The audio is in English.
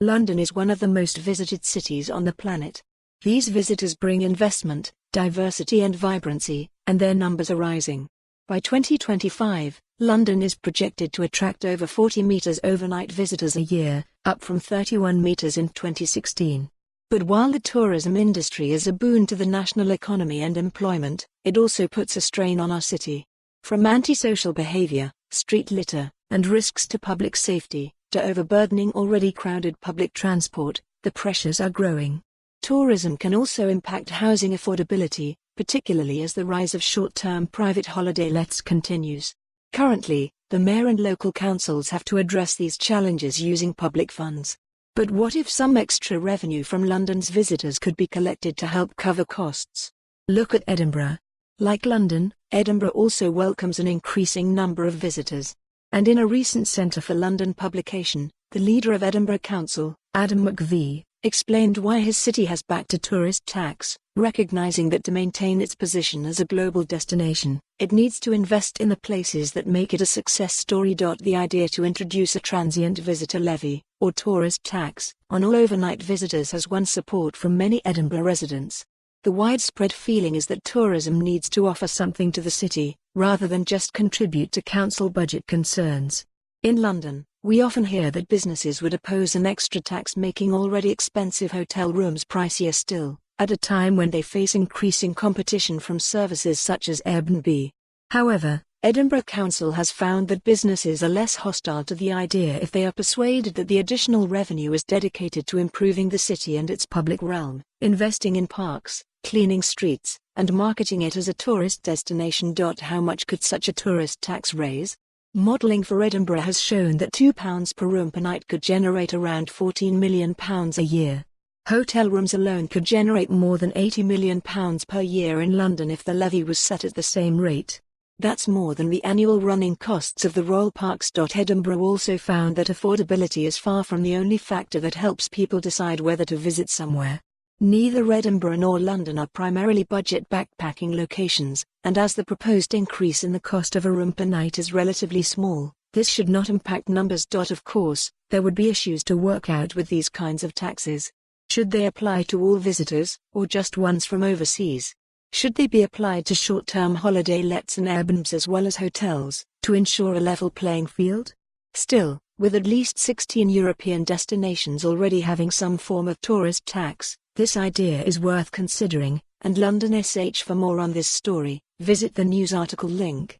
London is one of the most visited cities on the planet. These visitors bring investment, diversity and vibrancy, and their numbers are rising. By 2025, London is projected to attract over 40 meters overnight visitors a year, up from 31 meters in 2016. But while the tourism industry is a boon to the national economy and employment, it also puts a strain on our city. From antisocial behaviour, street litter, and risks to public safety, to overburdening already crowded public transport, the pressures are growing. Tourism can also impact housing affordability, particularly as the rise of short-term private holiday lets continues. Currently, the mayor and local councils have to address these challenges using public funds. But what if some extra revenue from London's visitors could be collected to help cover costs? Look at Edinburgh. Like London, Edinburgh also welcomes an increasing number of visitors. And in a recent Centre for London publication, the leader of Edinburgh Council, McVey, explained why his city has backed a tourist tax, recognizing that to maintain its position as a global destination, it needs to invest in the places that make it a success story. The idea to introduce a transient visitor levy, or tourist tax, on all overnight visitors has won support from many Edinburgh residents. The widespread feeling is that tourism needs to offer something to the city, rather than just contribute to council budget concerns. In London, we often hear that businesses would oppose an extra tax, making already expensive hotel rooms pricier still, at a time when they face increasing competition from services such as Airbnb. However, Edinburgh Council has found that businesses are less hostile to the idea if they are persuaded that the additional revenue is dedicated to improving the city and its public realm, investing in parks, cleaning streets, and marketing it as a tourist destination. How much could such a tourist tax raise? Modelling for Edinburgh has shown that £2 per room per night could generate around £14 million a year. Hotel rooms alone could generate more than £80 million per year in London if the levy was set at the same rate. That's more than the annual running costs of the Royal Parks. Edinburgh also found that affordability is far from the only factor that helps people decide whether to visit somewhere. Neither Edinburgh nor London are primarily budget backpacking locations, and as the proposed increase in the cost of a room per night is relatively small, this should not impact numbers. Of course, there would be issues to work out with these kinds of taxes. Should they apply to all visitors, or just ones from overseas? Should they be applied to short-term holiday lets and Airbnbs as well as hotels, to ensure a level playing field? Still, with at least 16 European destinations already having some form of tourist tax, this idea is worth considering. And London SH. For more on this story, visit the news article link.